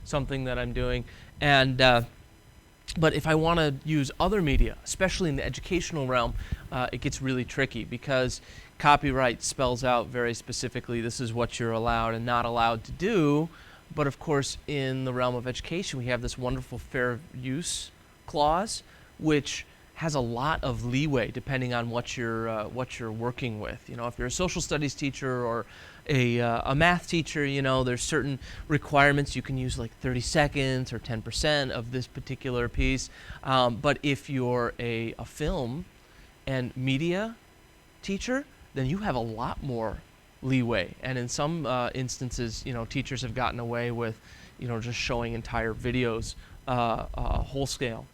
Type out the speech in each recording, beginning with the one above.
something that I'm doing, and but if I want to use other media, especially in the educational realm, it gets really tricky because copyright spells out very specifically this is what you're allowed and not allowed to do. But of course, in the realm of education, we have this wonderful fair use clause, which has a lot of leeway depending on what you're working with. You know, if you're a social studies teacher or a math teacher, you know, there's certain requirements. You can use like 30 seconds or 10% of this particular piece. But if you're a film and media teacher, then you have a lot more leeway. And in some instances, you know, teachers have gotten away with, you know, just showing entire videos whole scale.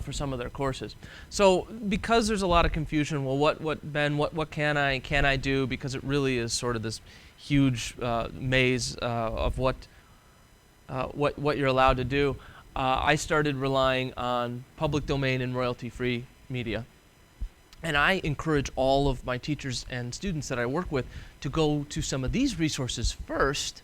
For some of their courses. So because there's a lot of confusion, well, what can I do? Because it really is sort of this huge maze of what you're allowed to do. I started relying on public domain and royalty-free media. And I encourage all of my teachers and students that I work with to go to some of these resources first.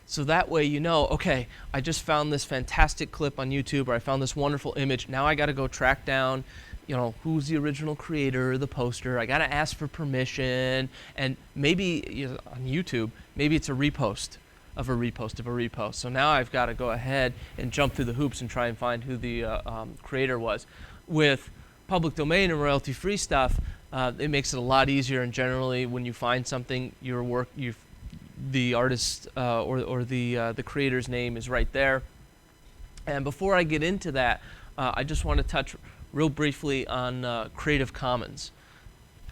So that way you know, okay, I just found this fantastic clip on YouTube, or I found this wonderful image. Now I got to go track down, you know, who's the original creator of the poster. I got to ask for permission. And maybe, you know, on YouTube, maybe it's a repost of a repost of a repost. So now I've got to go ahead and jump through the hoops and try and find who the creator was. With public domain and royalty-free stuff, it makes it a lot easier. And generally, when you find something, the artist or the creator's name is right there. And before I get into that, I just want to touch real briefly on Creative Commons.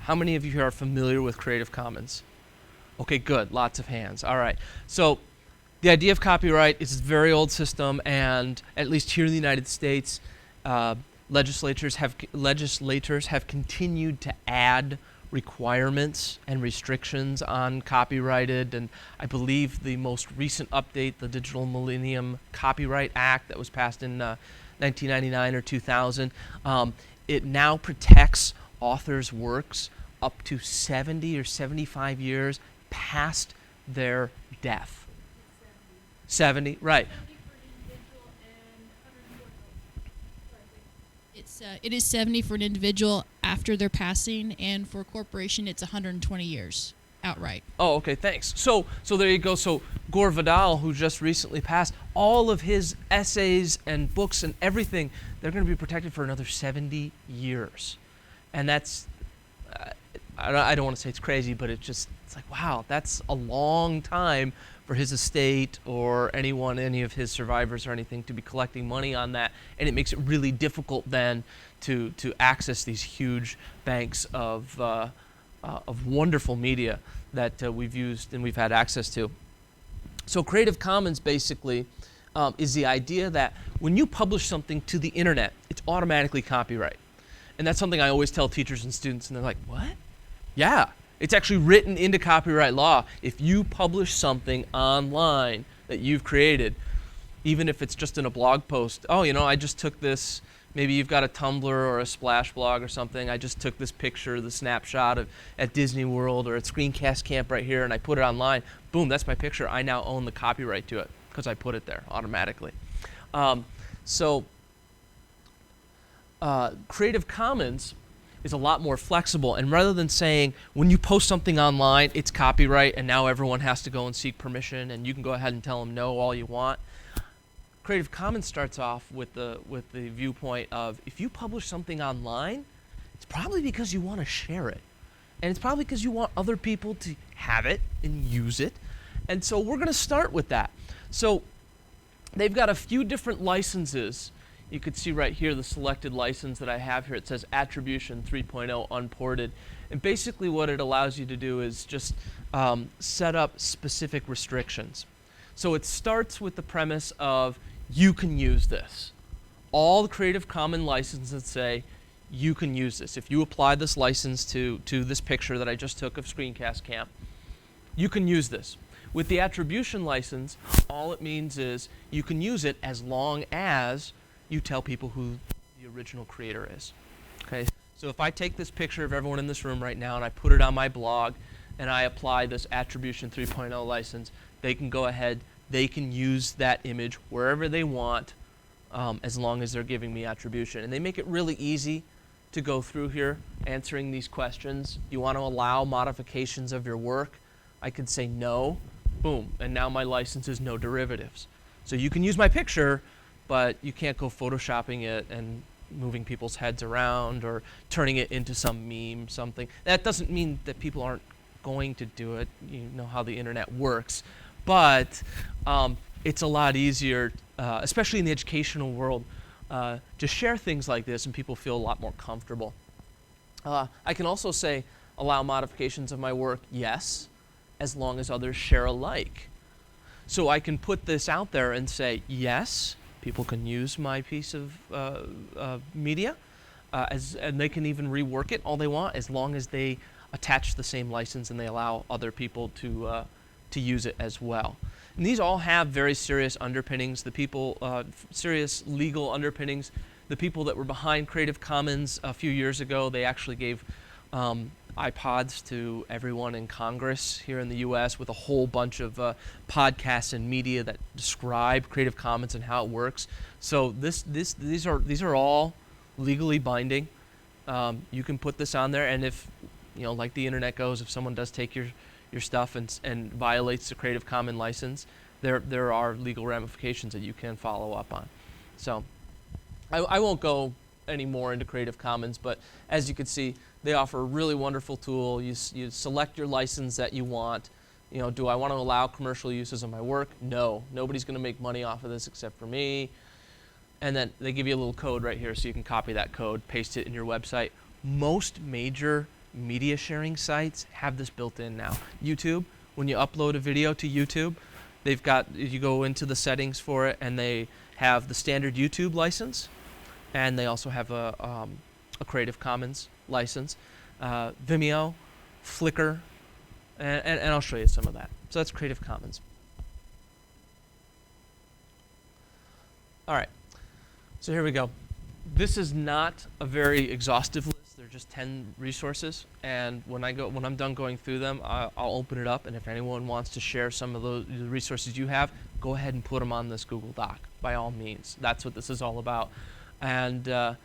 How many of you here are familiar with Creative Commons? Okay, good. Lots of hands. All right. So the idea of copyright is a very old system, and at least here in the United States, legislators have continued to add requirements and restrictions on copyrighted, and I believe the most recent update, the Digital Millennium Copyright Act that was passed in 1999 or 2000, it now protects authors' works up to 70 or 75 years past their death. 70, right. It is 70 for an individual after their passing, and for a corporation, it's 120 years outright. Oh, okay, thanks. So there you go. So Gore Vidal, who just recently passed, all of his essays and books and everything, they're going to be protected for another 70 years. And that's, I don't want to say it's crazy, but it's like, wow, that's a long time for his estate or any of his survivors or anything to be collecting money on that. And it makes it really difficult then to access these huge banks of wonderful media that we've used and we've had access to. So Creative Commons basically is the idea that when you publish something to the internet, it's automatically copyright. And that's something I always tell teachers and students, and they're like, what? Yeah. It's actually written into copyright law. If you publish something online that you've created, even if it's just in a blog post, oh, you know, I just took this, maybe you've got a Tumblr or a Splash blog or something, I just took this picture, the snapshot at Disney World or at Screencast Camp right here, and I put it online. Boom, that's my picture. I now own the copyright to it because I put it there automatically. Creative Commons is a lot more flexible, and rather than saying when you post something online it's copyright and now everyone has to go and seek permission and you can go ahead and tell them no all you want, Creative Commons starts off with the viewpoint of if you publish something online, it's probably because you want to share it, and it's probably because you want other people to have it and use it. And so we're going to start with that. So they've got a few different licenses. You could see right here the selected license that I have here. It says Attribution 3.0 Unported. And basically what it allows you to do is just set up specific restrictions. So it starts with the premise of you can use this. All the Creative Commons licenses say you can use this. If you apply this license to this picture that I just took of Screencast Camp, you can use this. With the attribution license, all it means is you can use it as long as you tell people who the original creator is. Okay, so if I take this picture of everyone in this room right now and I put it on my blog and I apply this Attribution 3.0 license, they can go ahead, they can use that image wherever they want, as long as they're giving me attribution. And they make it really easy to go through here answering these questions. You want to allow modifications of your work? I could say no, boom, and now my license is no derivatives. So you can use my picture, but you can't go photoshopping it and moving people's heads around or turning it into some meme, something. That doesn't mean that people aren't going to do it. You know how the internet works. But it's a lot easier, especially in the educational world, to share things like this and people feel a lot more comfortable. I can also say allow modifications of my work, yes, as long as others share alike. So I can put this out there and say, yes, people can use my piece of media, and they can even rework it all they want as long as they attach the same license and they allow other people to use it as well. And these all have very serious underpinnings. The people, serious legal underpinnings. The people that were behind Creative Commons a few years ago, they actually gave iPods to everyone in Congress here in the U.S. with a whole bunch of podcasts and media that describe Creative Commons and how it works. So these are all legally binding. You can put this on there, and if, you know, like the internet goes, if someone does take your stuff and violates the Creative Commons license, there are legal ramifications that you can follow up on. So I won't go any more into Creative Commons, but as you can see, they offer a really wonderful tool. You select your license that you want. You know, do I want to allow commercial uses of my work? No. Nobody's going to make money off of this except for me. And then they give you a little code right here so you can copy that code, paste it in your website. Most major media sharing sites have this built in now. YouTube, when you upload a video to YouTube, they've got, you go into the settings for it, and they have the standard YouTube license, and they also have a Creative Commons license, Vimeo, Flickr, and I'll show you some of that. So that's Creative Commons. All right, so here we go. This is not a very exhaustive list. They're just 10 resources, and when I'm done going through them, I'll open it up, and if anyone wants to share some of the resources you have, go ahead and put them on this Google Doc, by all means. That's what this is all about. And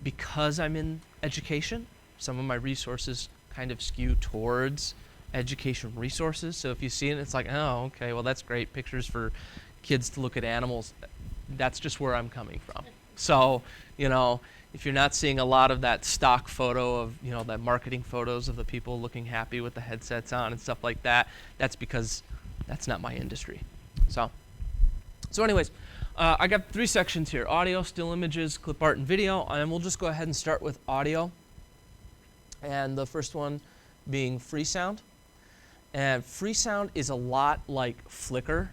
because I'm in education, some of my resources kind of skew towards education resources. So if you see it, it's like, oh, okay, well, that's great. Pictures for kids to look at animals. That's just where I'm coming from. So, you know, if you're not seeing a lot of that stock photo of, you know, that marketing photos of the people looking happy with the headsets on and stuff like that, that's because that's not my industry. So anyways, I got 3 sections here: audio, still images, clip art, and video. And we'll just go ahead and start with audio. And the first one being Freesound. And Freesound is a lot like Flickr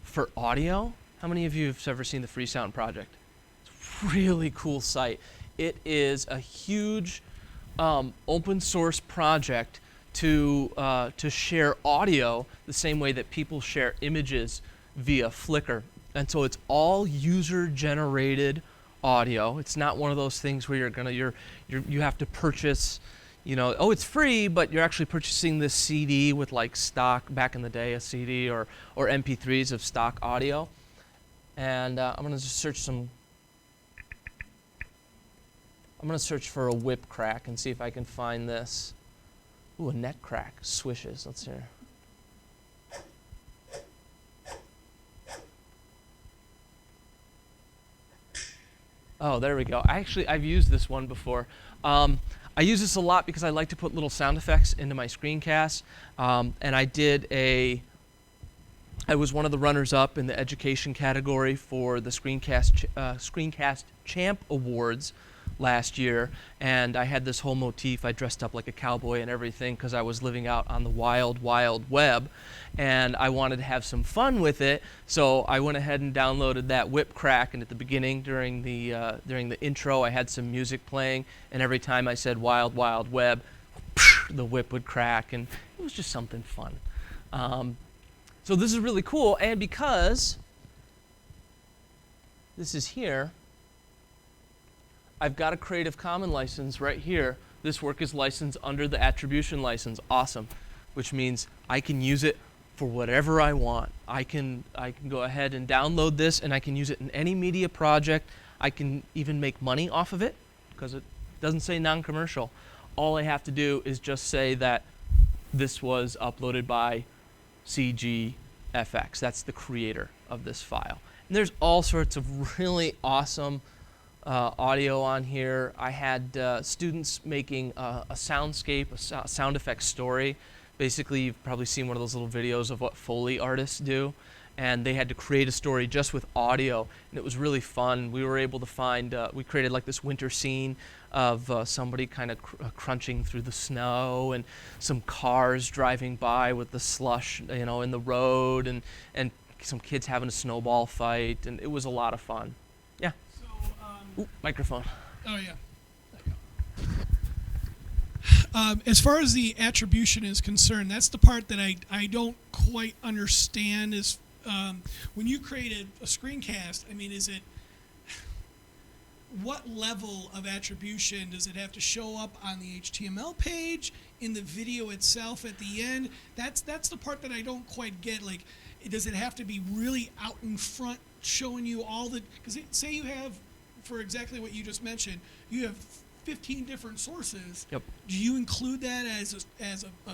for audio. How many of you have ever seen the Freesound project? It's a really cool site. It is a huge open source project to share audio the same way that people share images via Flickr. And so it's all user-generated audio. It's not one of those things where you have to purchase, you know, oh, it's free, but you're actually purchasing this CD with like stock, back in the day, a CD or MP3s of stock audio. And I'm going to just search for a whip crack and see if I can find this. Ooh, a neck crack, swishes. Let's hear. Oh, there we go. I've used this one before. I use this a lot because I like to put little sound effects into my screencasts. And I was one of the runners-up in the education category for the Screencast Champ Awards last year, and I had this whole motif. I dressed up like a cowboy and everything because I was living out on the wild, wild web, and I wanted to have some fun with it. So I went ahead and downloaded that whip crack, and at the beginning, during the intro, I had some music playing, and every time I said wild, wild web, the whip would crack, and it was just something fun. So this is really cool, and because this is here, I've got a Creative Commons license right here. This work is licensed under the attribution license. Awesome. Which means I can use it for whatever I want. I can go ahead and download this, and I can use it in any media project. I can even make money off of it because it doesn't say non-commercial. All I have to do is just say that this was uploaded by CGFX. That's the creator of this file. And there's all sorts of really awesome audio on here. I had students making a soundscape, a sound effects story. Basically, you've probably seen one of those little videos of what Foley artists do. And they had to create a story just with audio, and it was really fun. We were able to find, we created like this winter scene of somebody kind of crunching through the snow, and some cars driving by with the slush, you know, in the road, and some kids having a snowball fight, and it was a lot of fun. Yeah. So, ooh, microphone. Oh yeah. As far as the attribution is concerned, that's the part that I don't quite understand. Is when you create a screencast, I mean, is it, what level of attribution does it have to show up on the HTML page, in the video itself at the end? That's the part that I don't quite get. Like, does it have to be really out in front, showing you all the, because say you have, for exactly what you just mentioned, you have 15 different sources. Yep. Do you include that as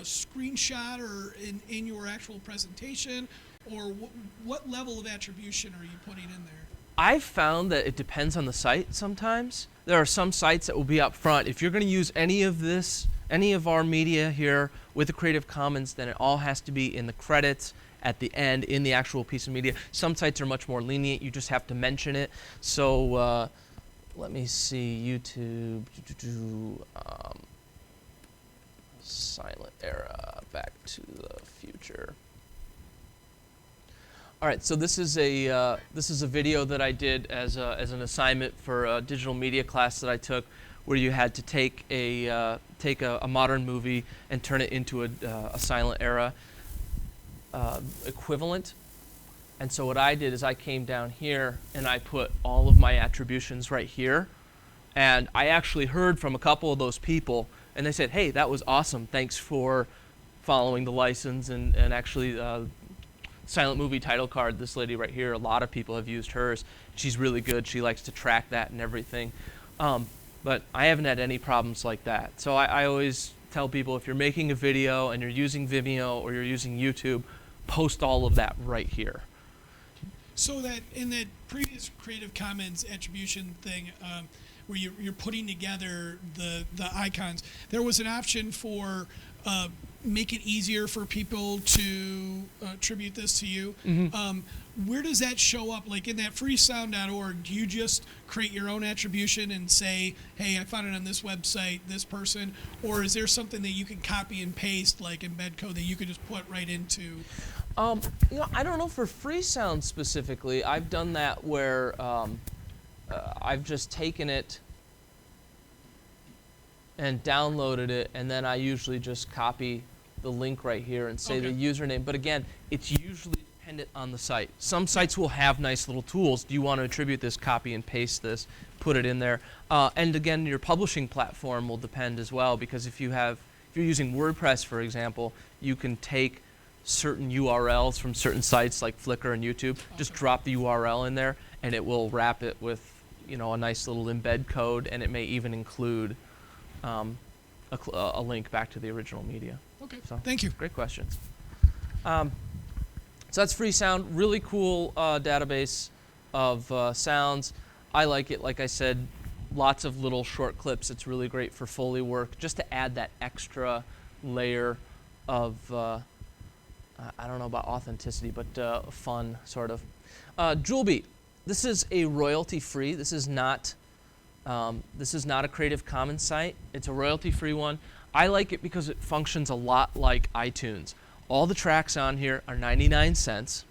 a screenshot or in your actual presentation? Or what level of attribution are you putting in there? I've found that it depends on the site sometimes. There are some sites that will be up front. If you're going to use any of this, any of our media here with the Creative Commons, then it all has to be in the credits at the end in the actual piece of media. Some sites are much more lenient. You just have to mention it. So let me see, YouTube, silent era, Back to the Future. All right, so this is a video that I did as an assignment for a digital media class that I took, where you had to take a modern movie and turn it into a silent era equivalent. And so what I did is I came down here and I put all of my attributions right here, and I actually heard from a couple of those people, and they said, "Hey, that was awesome. Thanks for following the license and actually." Silent movie title card, this lady right here, a lot of people have used hers. She's really good. She likes to track that and everything. But I haven't had any problems like that. So I always tell people, if you're making a video and you're using Vimeo or you're using YouTube, post all of that right here. So that in that previous Creative Commons attribution thing, where you're putting together the icons, there was an option for make it easier for people to attribute this to you. Mm-hmm. Where does that show up? Like in that freesound.org, do you just create your own attribution and say, hey, I found it on this website, this person, or is there something that you can copy and paste, like embed code, that you could just put right into? You know, I don't know for Freesound specifically. I've done that where I've just taken it and downloaded it, and then I usually just copy the link right here and say the username. But again, it's usually dependent on the site. Some sites will have nice little tools. Do you want to attribute this? Copy and paste this, put it in there. And again, your publishing platform will depend as well, because if you're using WordPress, for example, you can take certain URLs from certain sites like Flickr and YouTube, just drop the URL in there, and it will wrap it with, you know, a nice little embed code, and it may even include a link back to the original media. Okay, So, thank you. Great questions. So that's Freesound, really cool database of sounds. I like it, like I said, lots of little short clips. It's really great for Foley work, just to add that extra layer of, I don't know about authenticity, but fun, sort of. JewelBeat, this is a royalty-free. This is not a Creative Commons site. It's a royalty-free one. I like it because it functions a lot like iTunes. All the tracks on here are 99 cents,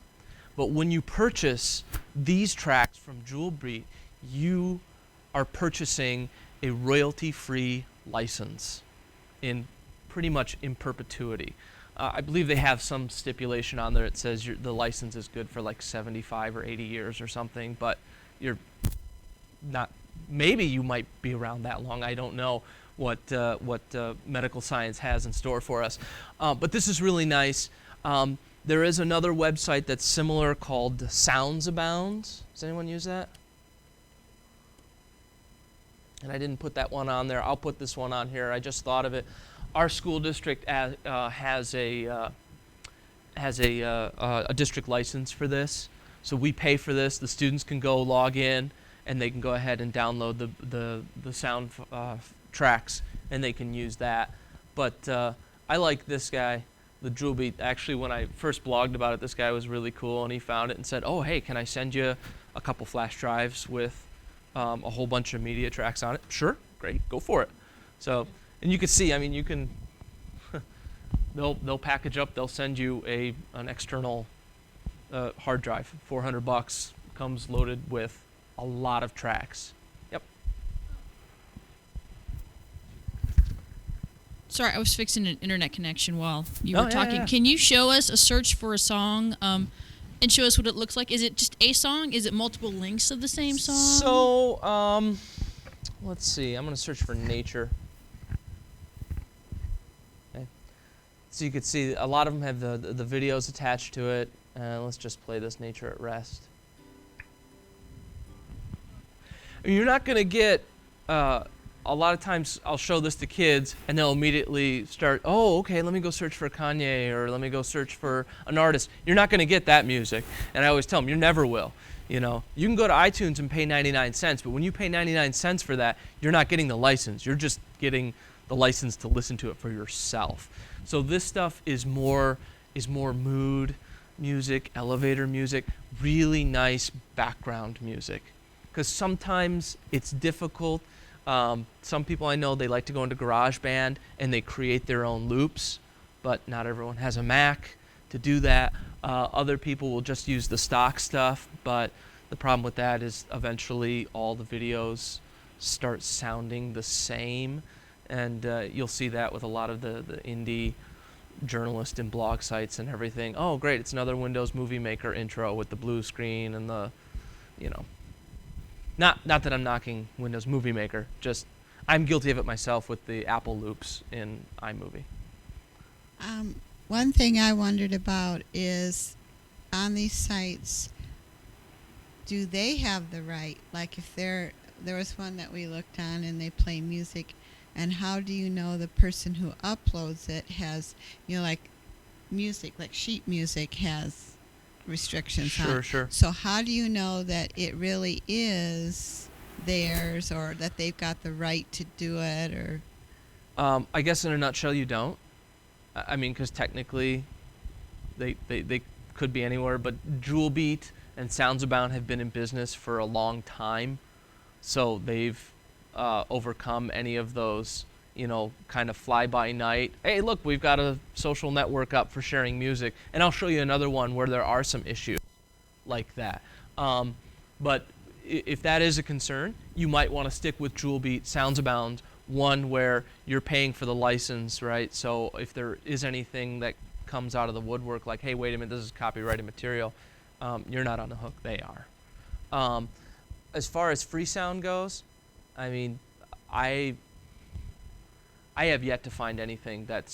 but when you purchase these tracks from JewelBeat, you are purchasing a royalty-free license in pretty much in perpetuity. I believe they have some stipulation on there that says the license is good for like 75 or 80 years or something, but you're not. Maybe you might be around that long. I don't know what medical science has in store for us. But this is really nice. There is another website that's similar called Sounds Abound. Does anyone use that? And I didn't put that one on there. I'll put this one on here. I just thought of it. Our school district has a district license for this, so we pay for this. The students can go log in, and they can go ahead and download the sound tracks, and they can use that. But I like this guy, the Drill Beat. Actually, when I first blogged about it, this guy was really cool, and he found it and said, "Oh, hey, can I send you a couple flash drives with a whole bunch of media tracks on it?" Sure, great, go for it. So, and you can see, I mean, you can. They'll package up. They'll send you an external hard drive. $400 comes loaded with a lot of tracks. Yep. Sorry, I was fixing an internet connection while you were talking. Yeah. Can you show us a search for a song and show us what it looks like? Is it just a song? Is it multiple links of the same song? So, let's see. I'm going to search for nature. Okay. So you can see a lot of them have the videos attached to it. Let's just play this Nature at Rest. You're not going to get, a lot of times I'll show this to kids and they'll immediately start, oh, okay, let me go search for Kanye or let me go search for an artist. You're not going to get that music. And I always tell them, you never will. You know, you can go to iTunes and pay 99 cents, but when you pay 99 cents for that, you're not getting the license. You're just getting the license to listen to it for yourself. So this stuff is more mood music, elevator music, really nice background music. Because sometimes it's difficult. Some people I know, they like to go into GarageBand and they create their own loops, but not everyone has a Mac to do that. Other people will just use the stock stuff, but the problem with that is eventually all the videos start sounding the same, and you'll see that with a lot of the indie journalists and blog sites and everything. Oh, great, it's another Windows Movie Maker intro with the blue screen and the, you know. Not that I'm knocking Windows Movie Maker, just I'm guilty of it myself with the Apple loops in iMovie. One thing I wondered about is on these sites, do they have the right, like if there was one that we looked on and they play music, and how do you know the person who uploads it has, you know, like music, like sheet music has restrictions on. Sure. So how do you know that it really is theirs, or that they've got the right to do it, or? I guess in a nutshell, you don't. I mean, because technically, they could be anywhere. But Jewel Beat and Sounds Abound have been in business for a long time, so they've overcome any of those, you know, kind of fly-by-night. Hey, look, we've got a social network up for sharing music, and I'll show you another one where there are some issues like that. But if that is a concern, you might want to stick with Jewel Beat, Sounds Abound, one where you're paying for the license, right? So if there is anything that comes out of the woodwork, like, hey, wait a minute, this is copyrighted material, you're not on the hook, they are. As far as free sound goes, I mean, I have yet to find anything that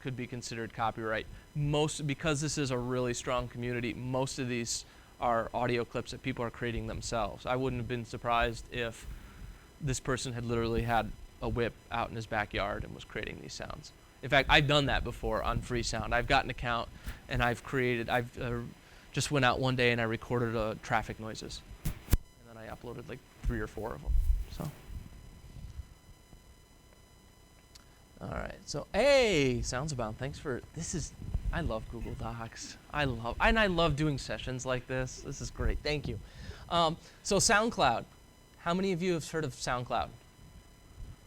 could be considered copyright. Because this is a really strong community, most of these are audio clips that people are creating themselves. I wouldn't have been surprised if this person had literally had a whip out in his backyard and was creating these sounds. In fact, I've done that before on Free Sound. I've got an account and I've just went out one day and I recorded traffic noises. And then I uploaded like 3 or 4 of them. So. All right, so hey, Sounds Abound, thanks for, I love Google Docs. I love doing sessions like this. This is great, thank you. So SoundCloud, how many of you have heard of SoundCloud?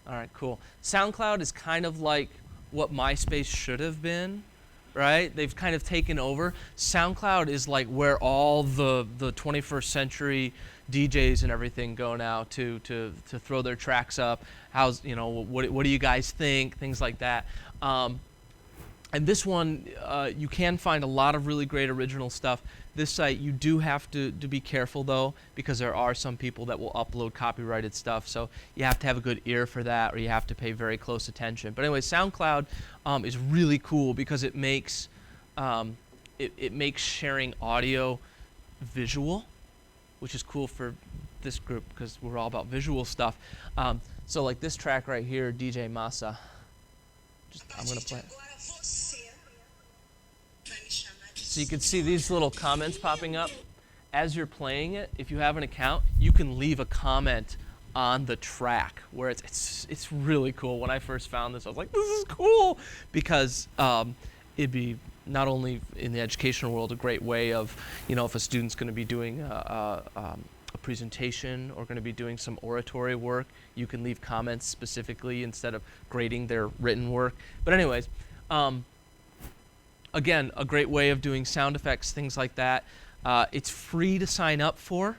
All right, cool. SoundCloud is kind of like what MySpace should have been, right? They've kind of taken over. SoundCloud is like where all the 21st century DJs and everything go now to throw their tracks up. What do you guys think? Things like that. And this one, you can find a lot of really great original stuff. This site, you do have to be careful though, because there are some people that will upload copyrighted stuff. So you have to have a good ear for that, or you have to pay very close attention. But anyway, SoundCloud is really cool because it makes it makes sharing audio visual, which is cool for this group because we're all about visual stuff. So like this track right here, DJ Massa. I'm gonna play it. So you can see these little comments popping up. As you're playing it, if you have an account, you can leave a comment on the track where it's really cool. When I first found this, I was like, this is cool, because it'd be not only in the educational world a great way of, if a student's going to be doing a presentation or going to be doing some oratory work, you can leave comments specifically instead of grading their written work. But anyways, again, a great way of doing sound effects, things like that. It's free to sign up for.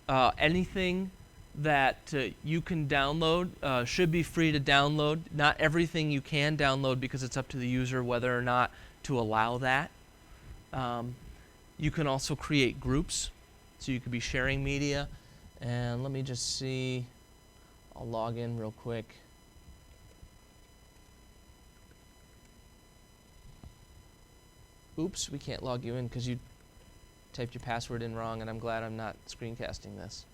Anything that you can download should be free to download. Not everything you can download, because it's up to the user whether or not to allow that. You can also create groups, so you could be sharing media. And let me just see. I'll log in real quick. Oops, we can't log you in because you typed your password in wrong, and I'm glad I'm not screencasting this.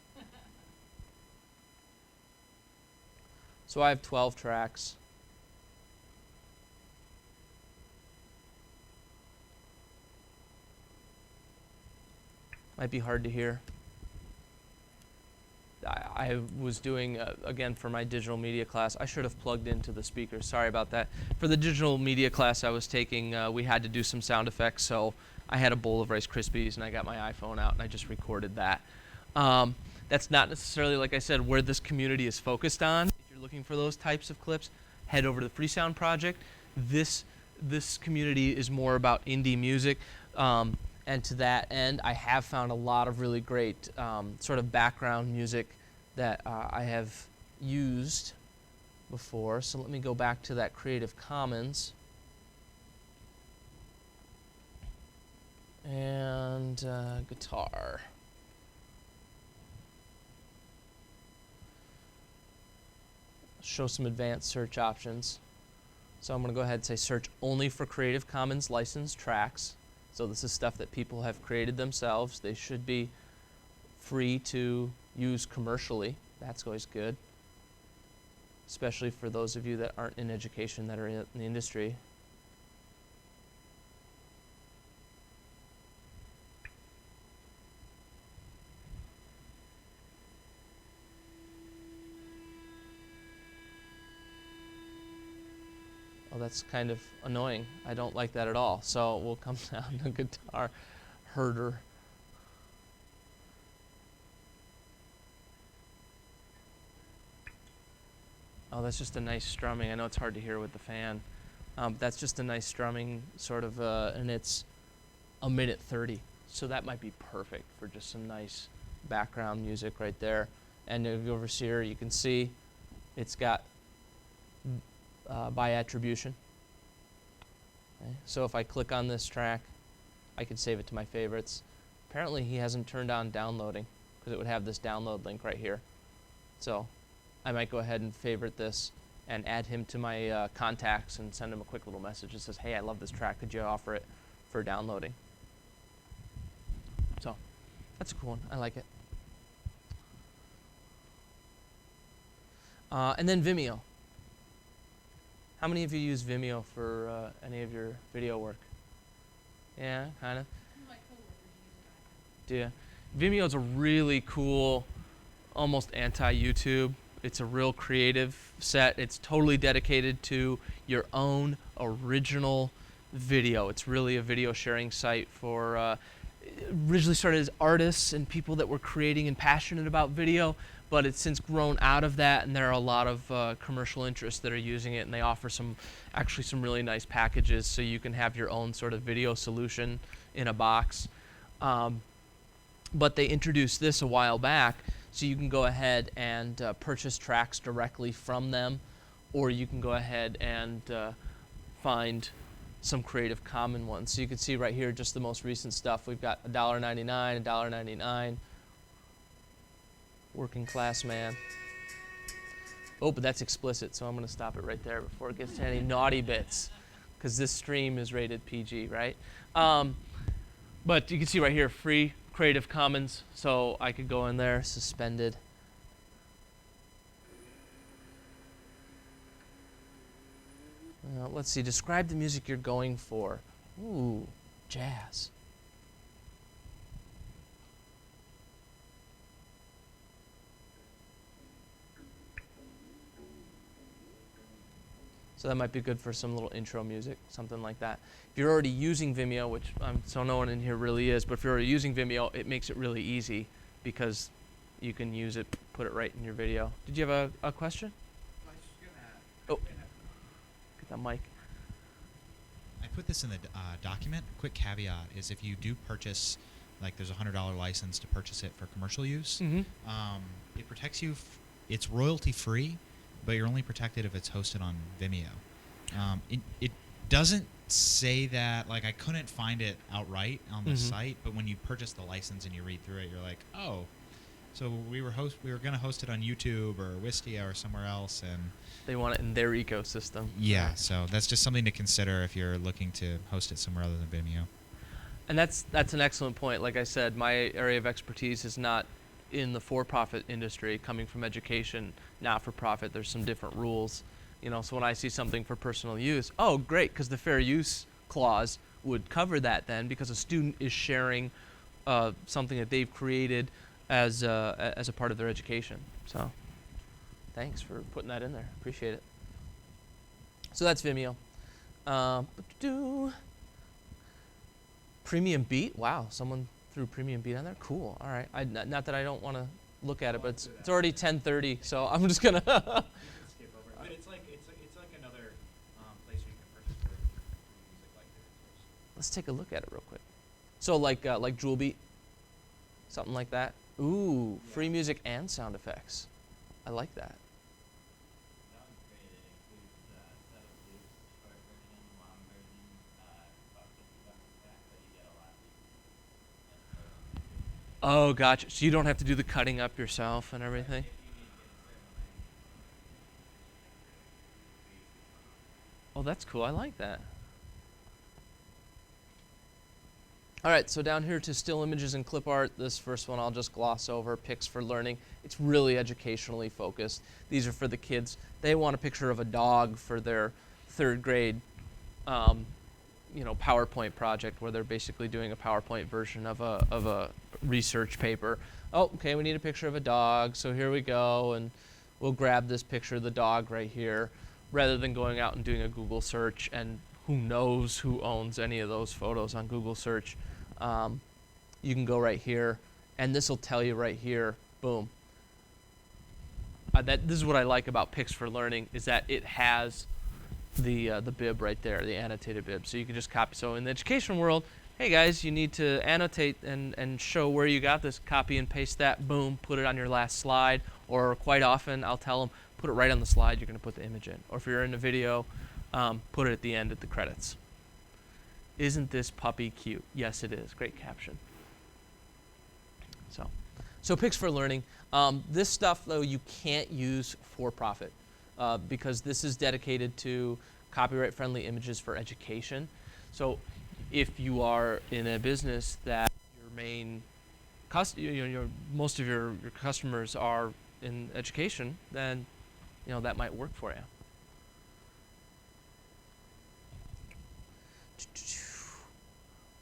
So I have 12 tracks. Might be hard to hear. I was doing, again, for my digital media class, I should have plugged into the speakers. Sorry about that. For the digital media class I was taking, we had to do some sound effects, so I had a bowl of Rice Krispies, and I got my iPhone out, and I just recorded that. That's not necessarily, like I said, where this community is focused on. If you're looking for those types of clips, head over to the Free Sound Project. This community is more about indie music. And to that end, I have found a lot of really great sort of background music that I have used before. So let me go back to that Creative Commons. And guitar. Show some advanced search options. So I'm going to go ahead and say search only for Creative Commons licensed tracks. So this is stuff that people have created themselves. They should be free to use commercially. That's always good, especially for those of you that aren't in education, that are in the industry. Oh, that's kind of annoying. I don't like that at all. So we'll come down to guitar herder. Oh, that's just a nice strumming. I know it's hard to hear with the fan. That's just a nice strumming sort of, and it's 1:30. So that might be perfect for just some nice background music right there. And if you go over here, you can see it's got by attribution. Okay. So if I click on this track, I can save it to my favorites. Apparently he hasn't turned on downloading, because it would have this download link right here. So I might go ahead and favorite this and add him to my contacts and send him a quick little message that says, hey, I love this track, could you offer it for downloading? So that's a cool one. I like it. And then Vimeo. How many of you use Vimeo for any of your video work? Yeah, kind of. Do you? Vimeo is a really cool, almost anti-YouTube. It's a real creative set. It's totally dedicated to your own original video. It's really a video sharing site for, originally started as artists and people that were creating and passionate about video, but it's since grown out of that, and there are a lot of commercial interests that are using it, and they offer actually some really nice packages, so you can have your own sort of video solution in a box. But they introduced this a while back, so you can go ahead and purchase tracks directly from them, or you can go ahead and find some Creative Commons ones. So you can see right here just the most recent stuff. We've got $1.99, $1.99. Working Class Man. Oh, but that's explicit, so I'm going to stop it right there before it gets to any naughty bits. because this stream is rated PG, right? But you can see right here, free Creative Commons. So I could go in there, suspended. Let's see, describe the music you're going for. Ooh, jazz. So that might be good for some little intro music, something like that. If you're already using Vimeo, which so no one in here really is, but if you're already using Vimeo, it makes it really easy because you can use it, put it right in your video. Did you have a question? Oh, get that mic. I put this in the document. Quick caveat is if you do purchase, like there's a $100 license to purchase it for commercial use, it protects you. It's royalty free, but you're only protected if it's hosted on Vimeo. It doesn't say that, like I couldn't find it outright on the site, but when you purchase the license and you read through it, you're like, oh, so we were going to host it on YouTube or Wistia or somewhere else, and they want it in their ecosystem. Yeah, so that's just something to consider if you're looking to host it somewhere other than Vimeo. And that's an excellent point. Like I said, my area of expertise is not in the for-profit industry, coming from education, not-for-profit. There's some different rules, so when I see something for personal use, oh great, because the fair use clause would cover that then, because a student is sharing something that they've created as a part of their education. So thanks for putting that in there, appreciate it. So that's Vimeo. Premium Beat, wow, someone threw Premium Beat on there, cool, all right. Not that I don't want to look at it, but it's already 10:30, so I'm just gonna Skip over it. But it's like another place where you can purchase for music like this. Let's take a look at it real quick. So like Jewel Beat, something like that. Ooh, Yeah. free music and sound effects. I like that. That one's great. It includes a set of loops, short version, long version, about $50 a pack, but you get a lot. Oh, gotcha. So you don't have to do the cutting up yourself and everything? If you need to get a certain length, Oh, that's cool. I like that. All right, so down here to still images and clip art. This first one I'll just gloss over, Pics for Learning. It's really educationally focused. These are for the kids. They want a picture of a dog for their third grade PowerPoint project, where they're basically doing a PowerPoint version of a research paper. Oh, okay, we need a picture of a dog, so here we go, and we'll grab this picture of the dog right here, rather than going out and doing a Google search, and who knows who owns any of those photos on Google search. You can go right here, and this will tell you right here, boom. This is what I like about Pics for Learning, is that it has the bib right there, the annotated bib. So you can just copy. So in the education world, hey guys, you need to annotate and show where you got this. Copy and paste that, boom, put it on your last slide. Or quite often, I'll tell them, put it right on the slide you're going to put the image in. Or if you're in a video, put it at the end at the credits. Isn't this puppy cute? Yes, it is. Great caption. So Pics for Learning. This stuff, though, you can't use for profit because this is dedicated to copyright-friendly images for education. So if you are in a business that your main most of your customers are in education, then that might work for you.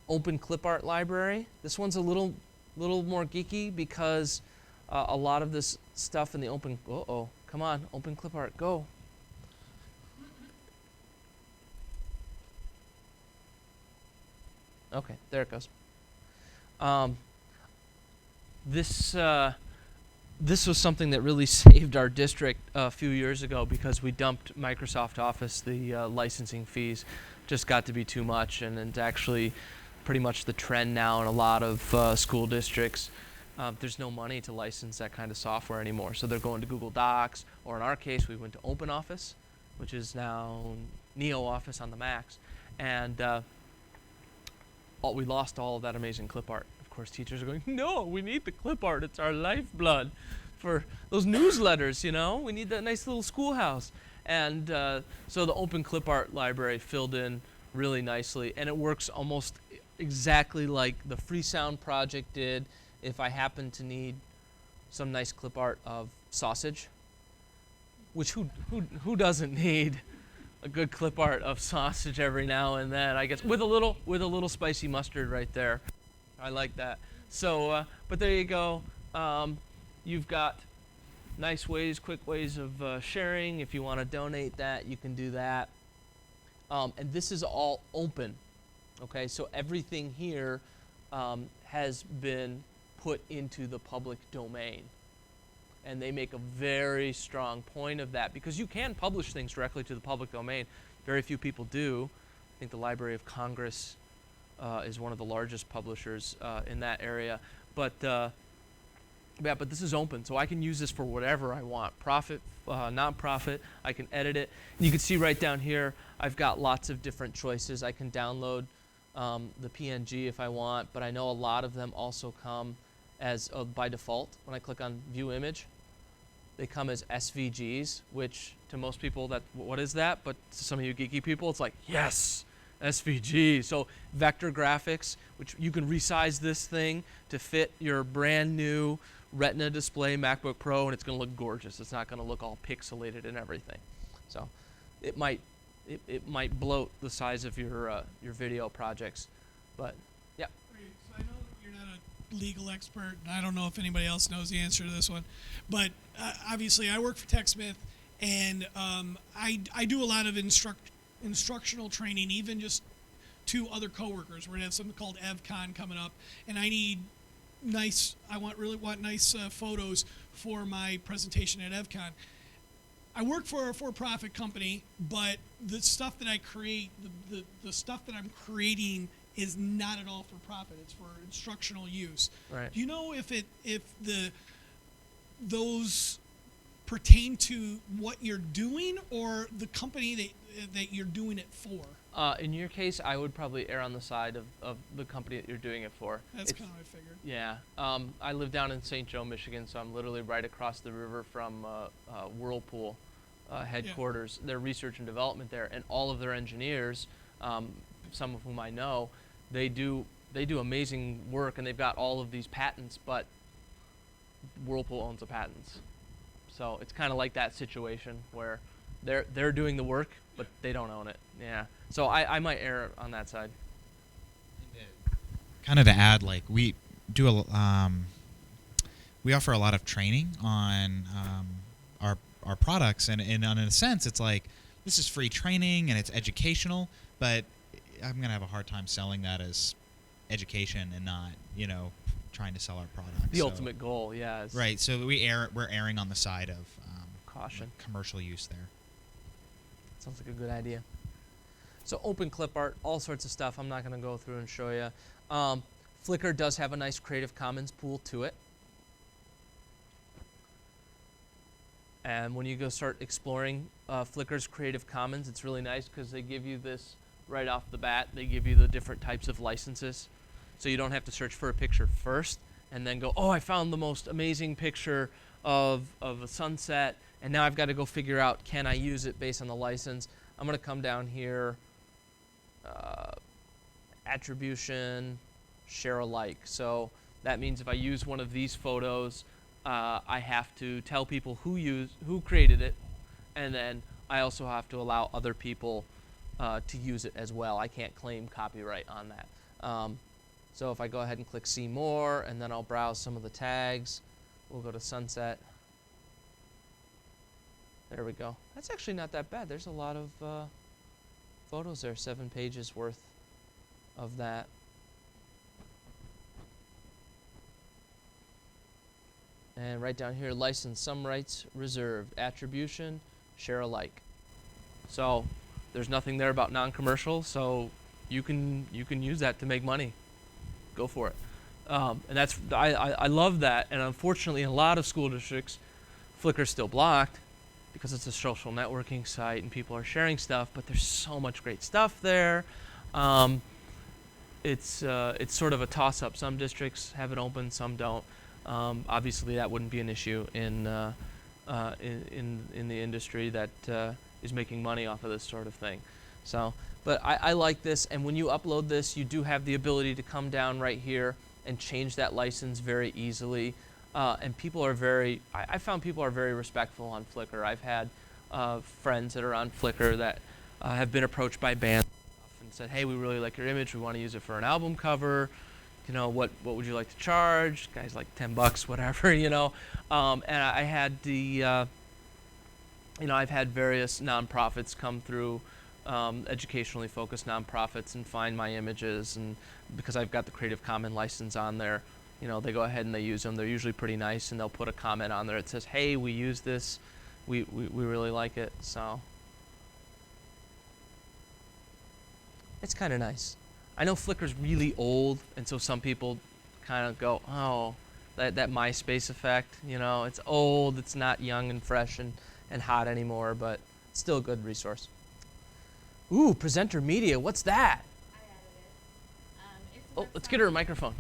Open Clip Art Library. This one's a little more geeky because a lot of this stuff in the open. Come on, Open Clip Art, go. Okay, there it goes. This was something that really saved our district a few years ago because we dumped Microsoft Office. The licensing fees just got to be too much, and it's actually pretty much the trend now in a lot of school districts. There's no money to license that kind of software anymore, so they're going to Google Docs, or in our case, we went to OpenOffice, which is now NeoOffice on the Macs, and we lost all of that amazing clip art. Of course, teachers are going, no, we need the clip art. It's our lifeblood for those newsletters, we need that nice little schoolhouse. And so the open clip art library filled in really nicely, and it works almost exactly like the Freesound project did. If I happen to need some nice clip art of sausage, which who doesn't need a good clip art of sausage every now and then, I guess, with a little spicy mustard right there. I like that. So, but there you go. You've got nice ways, quick ways of sharing. If you want to donate that, you can do that. And this is all open. Okay, so everything here has been put into the public domain. And they make a very strong point of that, because you can publish things directly to the public domain. Very few people do. I think the Library of Congress is one of the largest publishers in that area. But this is open, so I can use this for whatever I want. Profit, non-profit, I can edit it. And you can see right down here, I've got lots of different choices. I can download the PNG if I want, but I know a lot of them also come as by default. When I click on View Image, they come as SVGs, which to most people, what is that? But to some of you geeky people, it's like, yes, SVG. So vector graphics, which you can resize this thing to fit your brand new Retina display MacBook Pro, and it's going to look gorgeous. It's not going to look all pixelated and everything. So it might bloat the size of your video projects, but yeah. Great. So I know you're not a legal expert, and I don't know if anybody else knows the answer to this one, but obviously I work for TechSmith, and I do a lot of instructional training, even just to other coworkers. We're gonna have something called EvCon coming up, and I really want nice photos for my presentation at EvCon. I work for a for-profit company, but the stuff that I create, the stuff that I'm creating is not at all for profit. It's for instructional use. Right. Do you know if those pertain to what you're doing or the company that you're doing it for? In your case, I would probably err on the side of the company that you're doing it for. That's kind of what I figured. Yeah. I live down in St. Joe, Michigan, so I'm literally right across the river from Whirlpool headquarters. Their research and development there, and all of their engineers, some of whom I know, they do amazing work, and they've got all of these patents, but Whirlpool owns the patents. So it's kind of like that situation where they're doing the work, but they don't own it. Yeah. So I might err on that side. Kind of to add, like we offer a lot of training on our products, and in a sense, it's like this is free training and it's educational, but I'm gonna have a hard time selling that as education and not, trying to sell our product. The ultimate goal, yeah. Is Right. So we're erring on the side of caution. Commercial use there. Sounds like a good idea. So open clip art, all sorts of stuff. I'm not going to go through and show you. Flickr does have a nice Creative Commons pool to it. And when you go start exploring Flickr's Creative Commons, it's really nice because they give you this right off the bat. They give you the different types of licenses. So you don't have to search for a picture first and then go, oh, I found the most amazing picture of a sunset, and now I've got to go figure out, can I use it based on the license? I'm going to come down here, attribution, share alike. So that means if I use one of these photos, I have to tell people who created it, and then I also have to allow other people to use it as well. I can't claim copyright on that. So if I go ahead and click See More, and then I'll browse some of the tags, we'll go to sunset. There we go. That's actually not that bad. There's a lot of photos there, 7 pages worth of that. And right down here, license, some rights reserved, attribution, share alike. So there's nothing there about non-commercial, so you can use that to make money. Go for it. And that's I love that. And unfortunately, in a lot of school districts, Flickr's still blocked because it's a social networking site and people are sharing stuff. But there's so much great stuff there. It's sort of a toss-up. Some districts have it open, some don't. Obviously, that wouldn't be an issue in the industry that is making money off of this sort of thing. So, but I like this, and when you upload this, you do have the ability to come down right here and change that license very easily. And people are I found people are very respectful on Flickr. I've had friends that are on Flickr that have been approached by bands and said, hey, we really like your image, we want to use it for an album cover. You know, what would you like to charge? Guys, like $10, whatever, you know. And I had I've had various nonprofits come through, educationally focused nonprofits, and find my images, and because I've got the Creative Commons license on there, you know, they go ahead and they use them. They're usually pretty nice, and they'll put a comment on there that says, hey, we use this, we really like it. So it's kind of nice. I know Flickr's really old, and so some people kind of go, oh, that MySpace effect, you know, it's old, it's not young and fresh and hot anymore, but it's still a good resource. Ooh, presenter media, what's that? I added it. Oh, let's get her a microphone.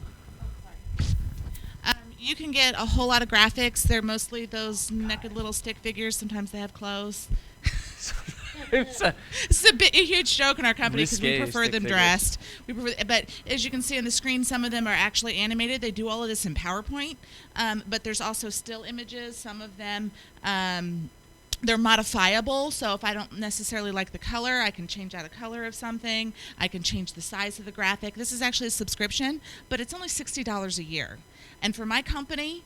You can get a whole lot of graphics. They're mostly those naked little stick figures. Sometimes they have clothes. It's This is a huge joke in our company because we Risque prefer stick them figures. dressed. But as you can see on the screen, some of them are actually animated. They do all of this in PowerPoint. But there's also still images. Some of them, they're modifiable. So if I don't necessarily like the color, I can change out a color of something. I can change the size of the graphic. This is actually a subscription, but it's only $60 a year. And for my company,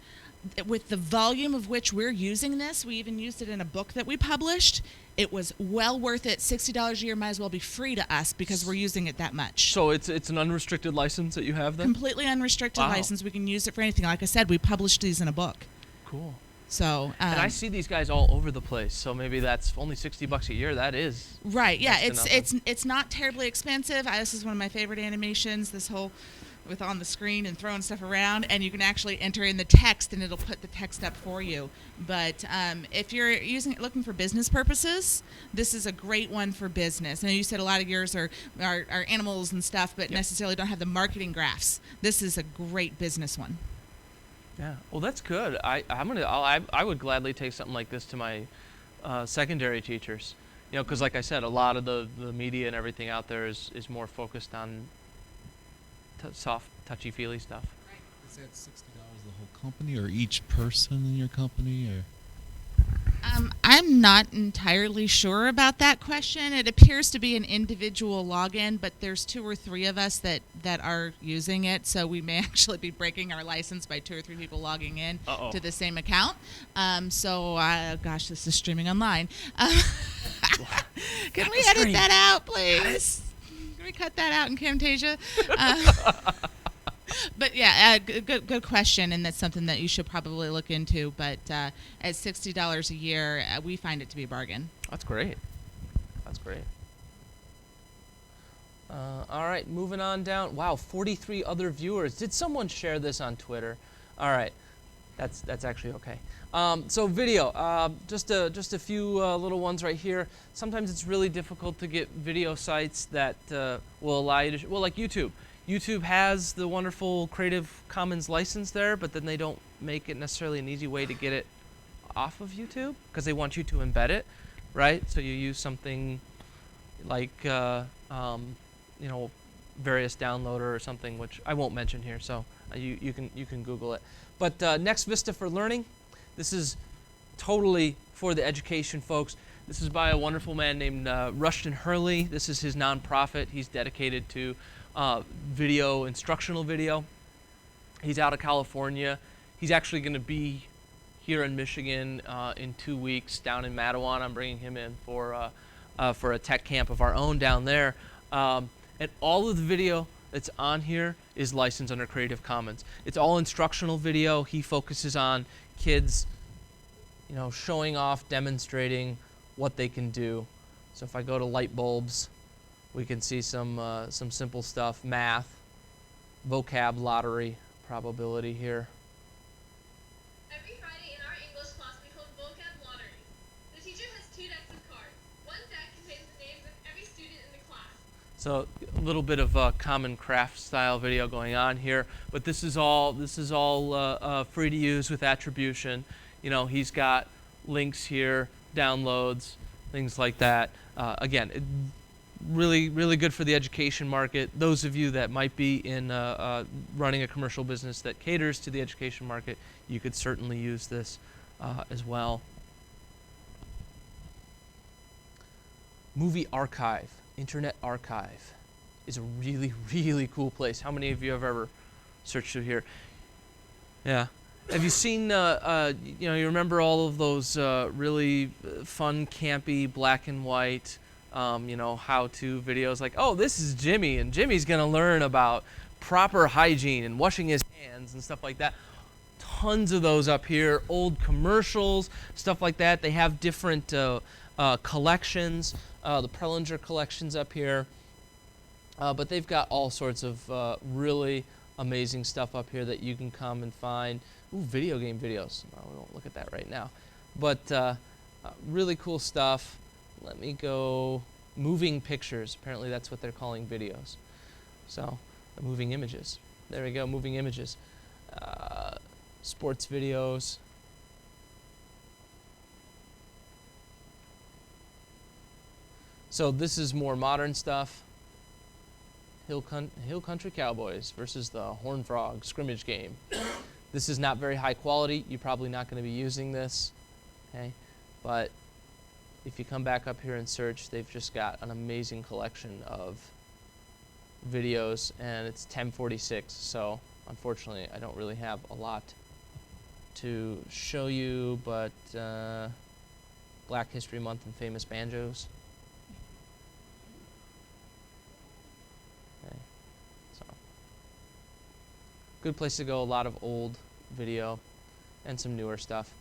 with the volume of which we're using this, we even used it in a book that we published. It was well worth it. $60 a year might as well be free to us because we're using it that much. So it's an unrestricted license that you have then? Completely unrestricted Wow. license. We can use it for anything. Like I said, we published these in a book. Cool. So And I see these guys all over the place, so maybe that's only $60 a year. That is right, yeah, next to nothing. it's not terribly expensive. This is one of my favorite animations. This whole with on the screen and throwing stuff around, and you can actually enter in the text, and it'll put the text up for you. But if you're using it looking for business purposes, this is a great one for business. And you said a lot of yours are animals and stuff, but necessarily don't have the marketing graphs. This is a great business one. Yeah. Well, that's good. I would gladly take something like this to my secondary teachers. You know, because like I said, a lot of the media and everything out there is more focused on soft, touchy-feely stuff. Is that $60 the whole company, or each person in your company, or? I'm not entirely sure about that question. It appears to be an individual login, but there's 2 or 3 of us that are using it, so we may actually be breaking our license by 2 or 3 people logging in Uh-oh. to the same account. Gosh, this is streaming online. Can we edit that out, please? Can we cut that out in Camtasia? But yeah, good question, and that's something that you should probably look into. But at $60 a year, we find it to be a bargain. That's great. That's great. All right, moving on down. Wow, 43 other viewers. Did someone share this on Twitter? All right, that's actually okay. So video, just a few little ones right here. Sometimes it's really difficult to get video sites that will allow you to, well, like YouTube. YouTube has the wonderful Creative Commons license there, but then they don't make it necessarily an easy way to get it off of YouTube because they want you to embed it, right? So you use something like, you know, various downloader or something, which I won't mention here. So you can Google it. But Next Vista for Learning, this is totally for the education folks. This is by a wonderful man named Rushton Hurley. This is his nonprofit. He's dedicated to video, instructional video. He's out of California. He's actually going to be here in Michigan in 2 weeks down in Mattawan. I'm bringing him in for a tech camp of our own down there. And all of the video that's on here is licensed under Creative Commons. It's all instructional video. He focuses on kids, you know, showing off, demonstrating what they can do. So if I go to light bulbs, we can see some simple stuff, math, vocab lottery, probability here. Every Friday in our English class we hold vocab lotteries. The teacher has 2 decks of cards. One deck contains the names of every student in the class. So a little bit of a common craft style video going on here, but this is all free to use with attribution. You know, he's got links here, downloads, things like that. Again, really, really good for the education market. Those of you that might be in running a commercial business that caters to the education market, you could certainly use this as well. Movie Archive, Internet Archive, is a really, really cool place. How many of you have ever searched through here? Yeah. Have you seen, you remember all of those really fun, campy, black and white, how-to videos like, oh, this is Jimmy, and Jimmy's going to learn about proper hygiene and washing his hands and stuff like that. Tons of those up here, old commercials, stuff like that. They have different collections, the Prelinger collections up here. But they've got all sorts of really amazing stuff up here that you can come and find. Ooh, video game videos. No, we won't look at that right now. But really cool stuff. Let me go. Moving pictures. Apparently that's what they're calling videos. So, moving images. There we go, moving images. Sports videos. So this is more modern stuff. Hill Country Cowboys versus the Horned Frog scrimmage game. This is not very high quality. You're probably not going to be using this, okay? But if you come back up here and search, they've just got an amazing collection of videos, and it's 1046. So unfortunately, I don't really have a lot to show you, but Black History Month and famous banjos. Okay, so good place to go. A lot of old video and some newer stuff.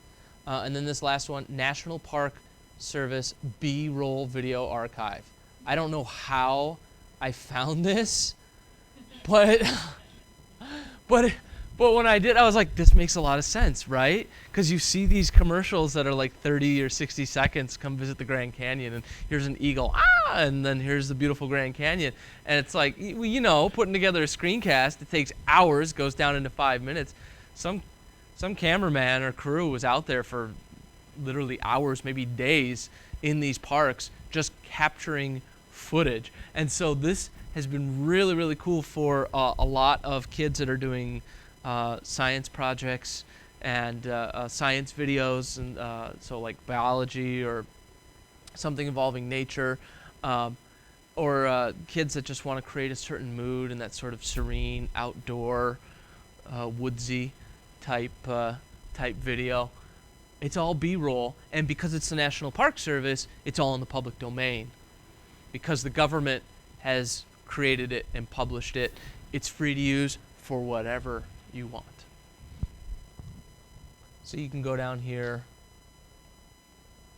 And then this last one, National Park Service B-roll video archive. I don't know how I found this, but when I did, I was like, this makes a lot of sense, right? Because you see these commercials that are like 30 or 60 seconds, come visit the Grand Canyon, and here's an eagle, and then here's the beautiful Grand Canyon. And it's like, putting together a screencast, it takes hours, goes down into 5 minutes. Some cameraman or crew was out there for literally hours, maybe days, in these parks just capturing footage. And so this has been really, really cool for a lot of kids that are doing science projects and science videos, and so like biology or something involving nature, or kids that just want to create a certain mood and that sort of serene, outdoor, woodsy type video. It's all B-roll, and because it's the National Park Service, it's all in the public domain. Because the government has created it and published it, it's free to use for whatever you want. So you can go down here,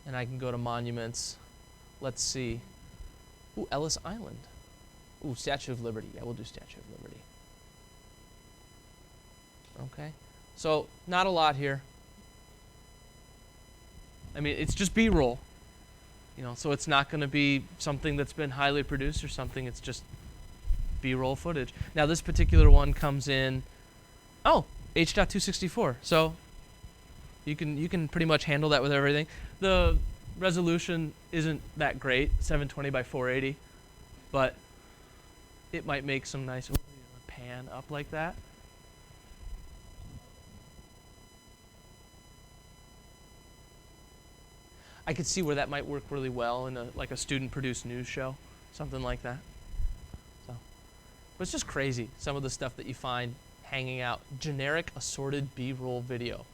and I can go to monuments. Let's see. Ooh, Ellis Island. Ooh, Statue of Liberty. Yeah, we'll do Statue of Liberty. Okay. So, not a lot here. I mean, it's just B-roll. So it's not going to be something that's been highly produced or something. It's just B-roll footage. Now, this particular one comes in, H.264. So you can pretty much handle that with everything. The resolution isn't that great, 720 by 480, but it might make some nice pan up like that. I could see where that might work really well in a student-produced news show, something like that. So, but it's just crazy, some of the stuff that you find hanging out. Generic assorted B-roll video.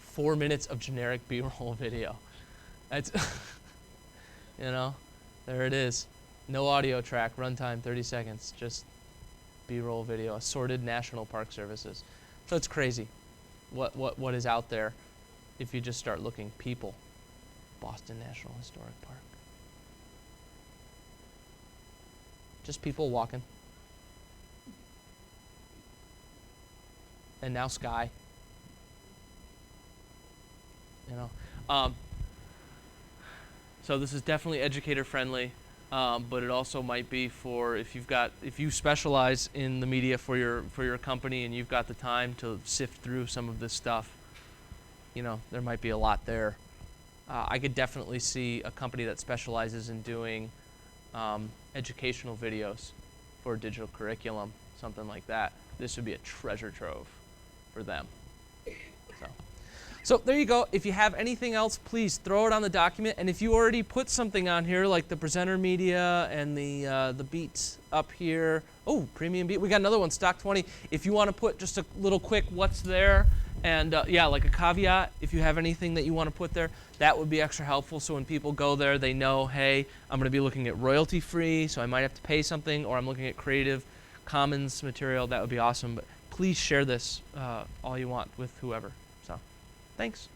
4 minutes of generic B-roll video. That's, there it is. No audio track, runtime 30 seconds, just B-roll video, assorted National Park Services. So it's crazy what is out there if you just start looking. People. Boston National Historic Park. Just people walking. And now sky. So this is definitely educator friendly, but it also might be for if you specialize in the media for your company and you've got the time to sift through some of this stuff. There might be a lot there I could definitely see a company that specializes in doing educational videos for digital curriculum, something like that. This would be a treasure trove for them. So there you go. If you have anything else, please throw it on the document. And if you already put something on here, like the presenter media and the beats up here. Oh, premium beat. We got another one, stock 20. If you want to put just a little quick what's there, and yeah, like a caveat, if you have anything that you want to put there, that would be extra helpful. So when people go there, they know, hey, I'm going to be looking at royalty free, so I might have to pay something, or I'm looking at Creative Commons material. That would be awesome. But please share this all you want with whoever. So, thanks.